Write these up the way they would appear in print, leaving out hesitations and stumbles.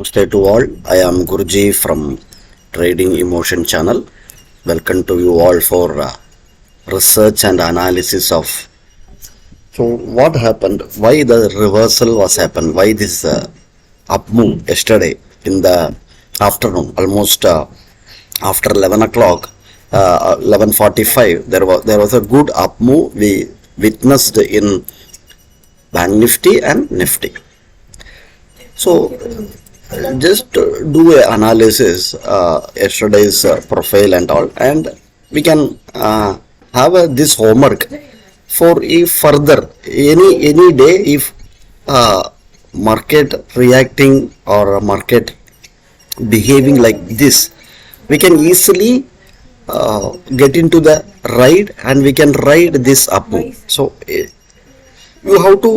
Namaste to all. I am Guruji from Trading Emotion channel. Welcome to you all for research and analysis of. So what happened? Why the reversal was happened? Why this up move yesterday in the afternoon, almost after 11 o'clock, 11:45. There was a good up move we witnessed in banknifty and nifty. So just do a analysis yesterday's profile and all, and we can have this homework for if further any day if market reacting or market behaving like this, we can easily get into the ride and we can ride this up move. So you have to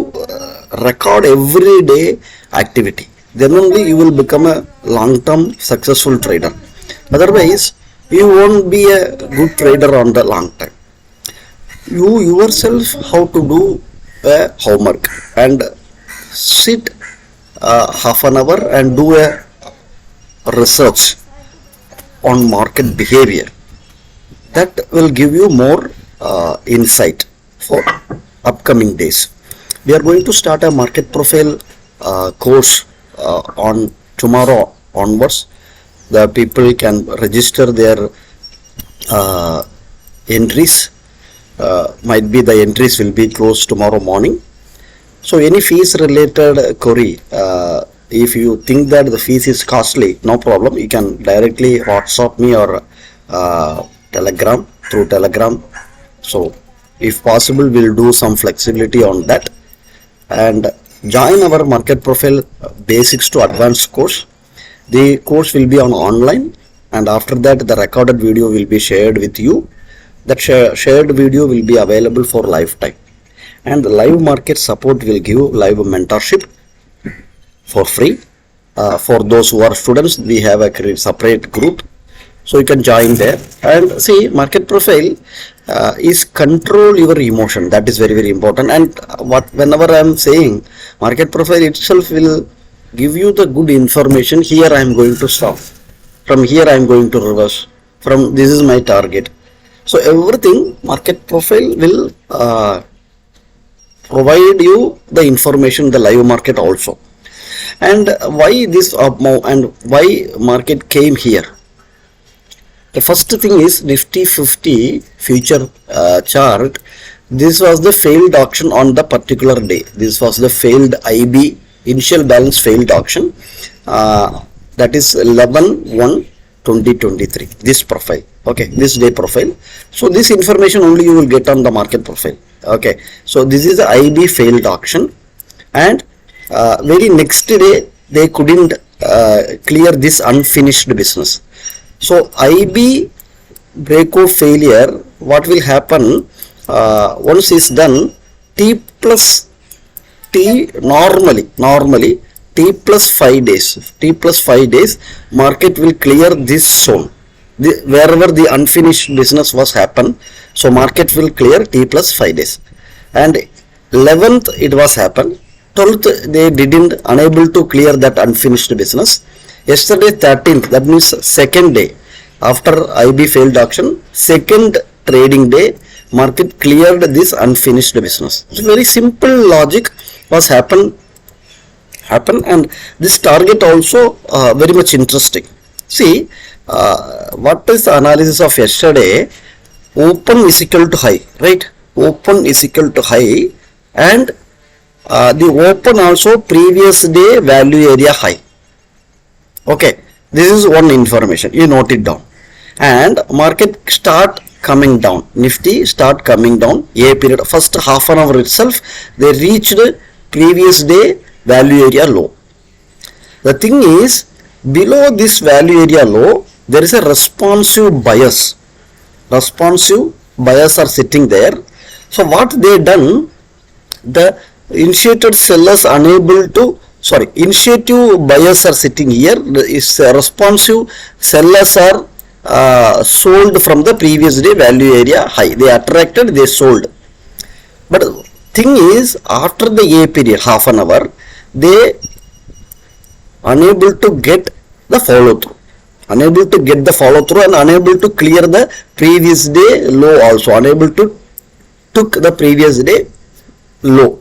record every day activity, then only you will become a long-term successful trader. Otherwise you won't be a good trader on the long time. You yourself have to do a homework and sit half an hour and do a research on market behavior. That will give you more insight for upcoming days. We are going to start a market profile course on tomorrow onwards. The people can register their entries. Might be the entries will be closed tomorrow morning. So any fees related query, if you think that the fees is costly, no problem, you can directly WhatsApp me or Telegram, through Telegram. So if possible, we'll do some flexibility on that and join our market profile basics to advanced course. The course will be on online, and after that the recorded video will be shared with you. That shared video will be available for lifetime, and the live market support will give live mentorship for free. For those who are students, we have a separate group, so you can join there. And see, market profile is control your emotion. That is very, very important. And whenever I am saying market profile itself will give you the good information. Here I am going to stop, from here I am going to reverse, from this is my target. So everything market profile will provide you the information, the live market also. And why this up move and why market came here? The first thing is Nifty 50 future chart. This was the failed auction on the particular day. This was the failed IB, initial balance failed auction. That is 11/1/2023. This profile. Okay, this day profile. So this information only you will get on the market profile. Okay, so this is the IB failed auction, and very next day they couldn't clear this unfinished business. So IB breakout failure, what will happen once is done, T plus T normally T plus 5 days market will clear this zone, wherever the unfinished business was happen. So market will clear T plus 5 days, and 11th it was happen, 12th they didn't unable to clear that unfinished business. Yesterday 13th, that means second day after IB failed auction, second trading day, market cleared this unfinished business. So very simple logic was happen, and this target also very much interesting. See, what is the analysis of yesterday? Open is equal to high, right? Open is equal to high, and the open also previous day value area high. Okay, this is one information, you note it down. And market start coming down, Nifty start coming down, A period, first half an hour itself they reached previous day value area low. The thing is, below this value area low there is a responsive buyers are sitting there. So what they done, the initiated sellers unable to, initiative buyers are sitting here, is responsive sellers are sold from the previous day value area high, they attracted, they sold. But thing is, after the A period half an hour, they unable to get the follow through, and unable to clear the previous day low also, unable to took the previous day low.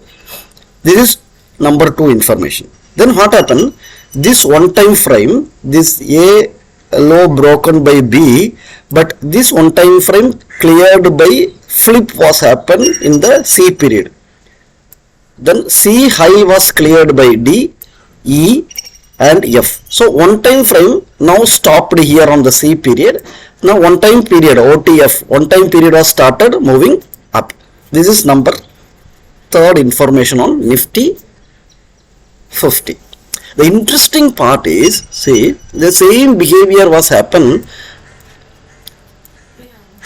This is number 2 information. Then what happened? This one time frame, this A low broken by B, but this one time frame cleared by flip was happened in the C period. Then C high was cleared by D, E and F. So one time frame now stopped here on the C period. Now one time period OTF, one time period was started moving up. This is number 3rd information on Nifty 50. The interesting part is, see, the same behavior was happen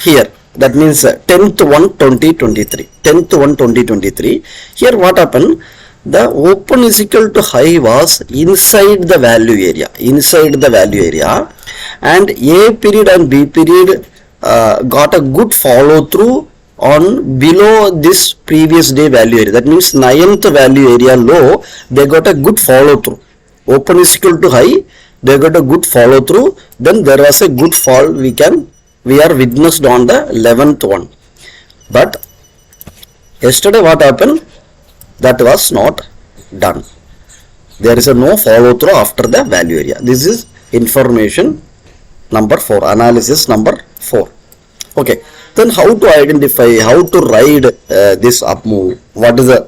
here. That means 10th 1 2023. 10th 1 2023. Here what happened? The open is equal to high was inside the value area. And A period and B period got a good follow through on below this previous day value area. That means 9th value area low, they got a good follow through. Open is equal to high, they got a good follow through. Then there was a good fall we are witnessed on the 11th one. But yesterday what happened? That was not done. There is a no follow through after the value area. This is information number 4, analysis number 4. Okay. Then how to identify, how to ride this up move? What is the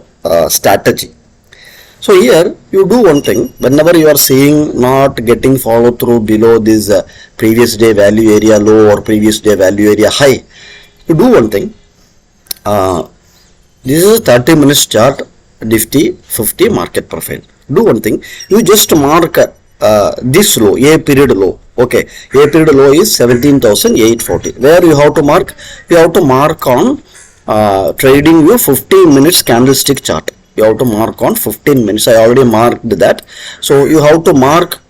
strategy? So here you do one thing. Whenever you are seeing not getting follow through below this previous day value area low or previous day value area high, you do one thing. This is a 30 minutes chart, Nifty 50 market profile. Do one thing. You just mark this low, A period low. Okay, A period low is 17,840. Where you have to mark? You have to mark on trading view 15 minutes candlestick chart. You have to mark on 15 minutes. I already marked that. So you have to mark.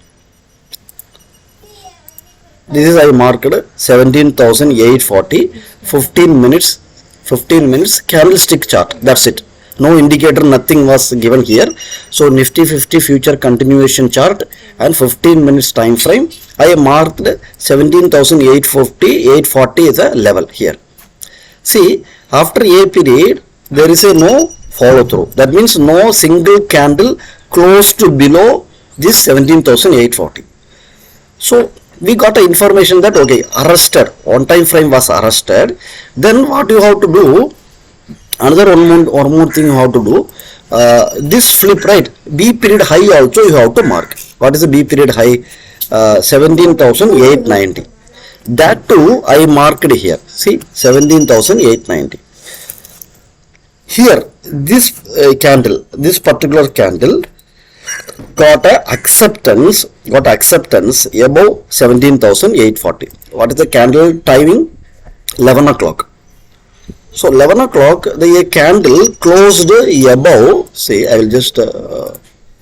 This is I marked 17,840. 15 minutes candlestick chart. That's it. No indicator, nothing was given here. So Nifty 50 future continuation chart and 15 minutes time frame. I marked 17,840. 840 is a level here. See, after A period, there is a no follow through. That means no single candle close to below this 17,840. So we got a information that okay, arrested, one time frame was arrested. Then what you have to do? Another one more thing you have to do. This flip, right? B period high also you have to mark. What is the B period high? 17,890. That too I marked here. See, 17,890. Here this candle, this particular candle got acceptance above 17,840. What is the candle timing? 11 o'clock. So 11 o'clock the candle closed above. See, I will just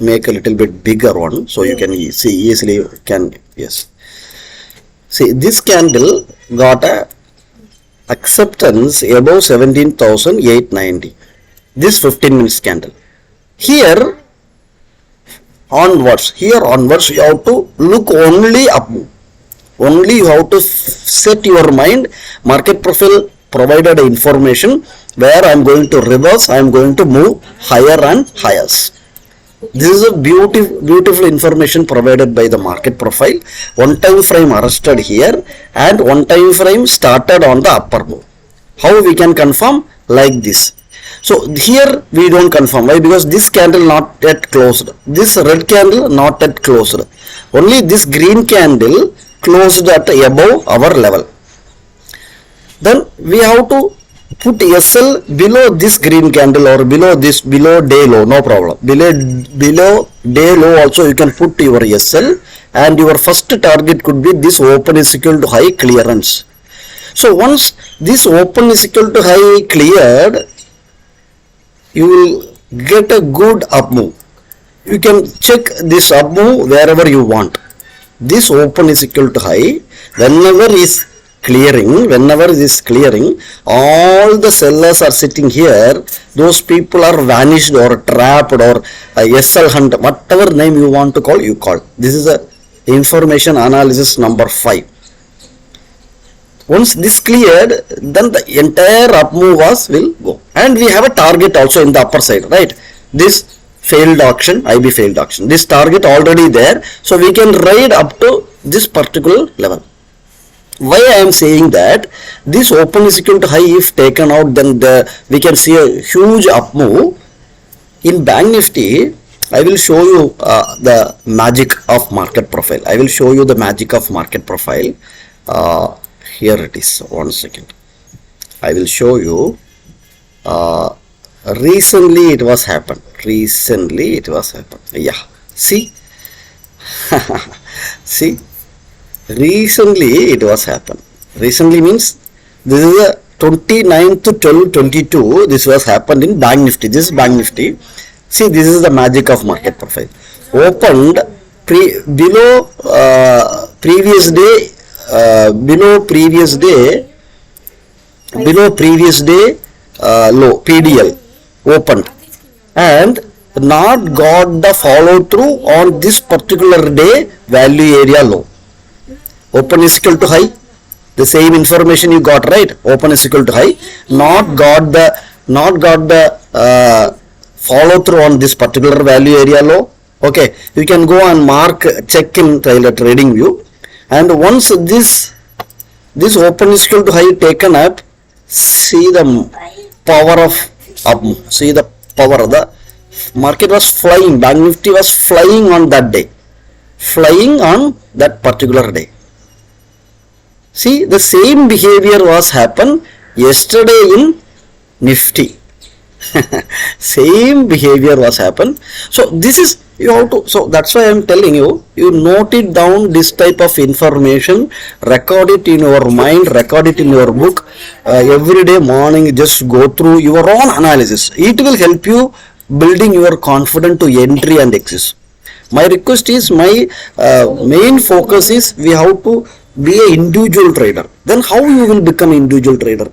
make a little bit bigger one so you can see easily. Yes. See, this candle got a acceptance above 17,890. This 15 minutes candle. Here onwards you have to look only up. Only you have to set your mind. Market profile provided information where I am going to reverse, I am going to move higher and higher. This is a beautiful information provided by the market profile. One time frame arrested here and one time frame started on the upper move. How we can confirm? Like this. So here we don't confirm. Why? Because this candle not yet closed. This red candle not yet closed. Only this green candle closed at above our level. Then we have to put SL below this green candle or below day low, no problem. Below day low also you can put your SL, and your first target could be this open is equal to high clearance. So once this open is equal to high cleared, you will get a good up move. You can check this up move wherever you want. This open is equal to high, whenever is clearing, whenever it is clearing, all the sellers are sitting here. Those people are vanished or trapped or SL hunt, whatever name you want to call, you call. This is a information analysis number 5. Once this cleared, then the entire up move will go. And we have a target also in the upper side, right? This failed auction, IB failed auction. This target already there. So we can ride up to this particular level. Why I am saying that this open is equal to high if taken out, then we can see a huge up move. In Bank Nifty, I will show you the magic of market profile. I will show you the magic of market profile. Here it is. 1 second. I will show you. Recently it was happened. Yeah. See. See. Recently it was happened. Recently means this is the 29th to 12/22. This was happened in Bank Nifty. This is Bank Nifty. See, this is the magic of market profile. Opened below previous day. Below previous day low PDL opened and not got the follow through on this particular day value area low. Open is equal to high, the same information you got, right? Open is equal to high, not got the follow through on this particular value area low. Okay, you can go and mark, check in trading view. And once this open is equal to high taken up, see the power of up. See the power of the market was flying. Bank Nifty was flying on that day, flying on that particular day. See, the same behavior was happened yesterday in Nifty. Same behavior was happened. So this is, you have to, so that's why I am telling you, you note it down, this type of information, record it in your mind, record it in your book. Every day morning just go through your own analysis. It will help you building your confidence to entry and exit. My request is, my main focus is, we have to be an individual trader. Then how you will become individual trader?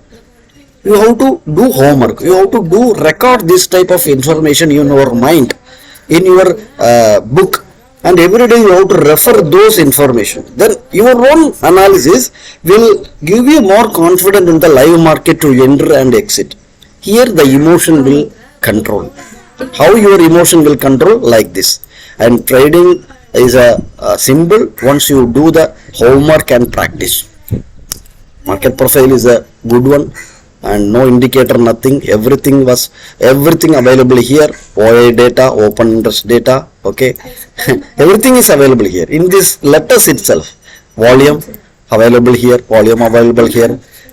You have to do homework. You have to record this type of information in your mind, in your book, and every day you have to refer those information. Then your own analysis will give you more confidence in the live market to enter and exit. Here the emotion will control. How your emotion will control? Like this. And trading is a symbol once you do the homework and practice. Market profile is a good one. And no indicator, nothing, everything available here. OI data, open interest data, okay. Everything is available here in this letters itself. Volume available here,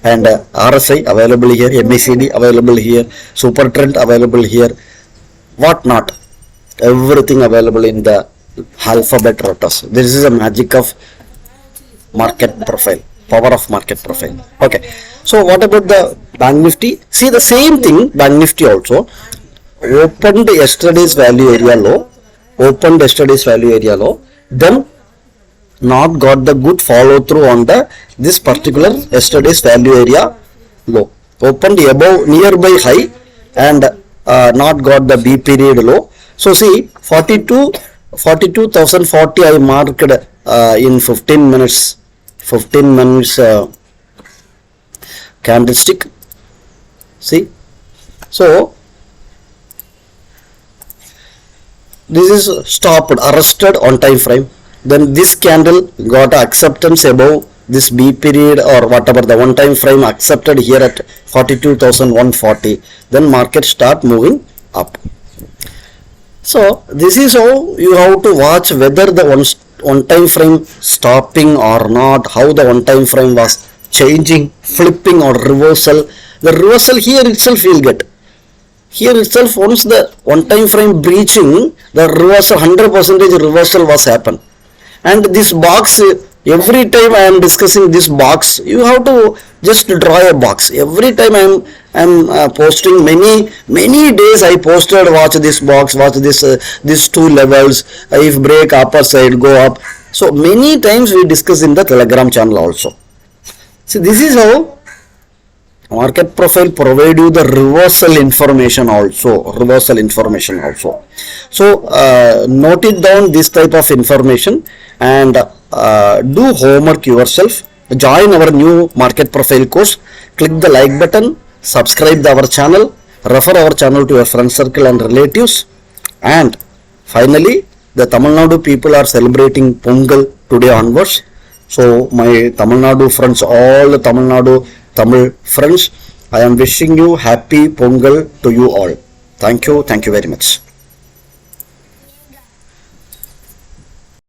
and RSI available here, MACD available here, super trend available here, what not, everything available in the alphabet letters. This is a magic of market profile, power of market profile. Okay, so what about the Bank Nifty? See, the same thing, Bank Nifty also opened yesterday's value area low, then not got the good follow through on this particular yesterday's value area low, opened above nearby high and not got the B period low. So see, 42,040 I marked in 15 minutes candlestick. See, so this is stopped, arrested on time frame. Then this candle got acceptance above this B period or whatever the one time frame accepted here at 42,140. Then market start moving up. So this is how you have to watch whether the one time frame stopping or not, how the one time frame was changing, flipping or reversal. The reversal here itself you will get. Here itself, once the one time frame breaching, the reversal, 100% reversal was happen. And this box, every time I am discussing this box, you have to just draw a box. Every time I am posting, many days I posted, watch this box, watch these two levels, if break upper side, go up. So many times we discuss in the Telegram channel also. See, this is how market profile provide you the reversal information also. So note it down, this type of information, and do homework yourself. Join our new market profile course. Click the like button, subscribe our channel, refer our channel to your friend circle and relatives. And finally, the Tamil Nadu people are celebrating Pongal today onwards. So my Tamil Nadu friends, all the Tamil Nadu Tamil friends, I am wishing you happy Pongal to you all. Thank you very much.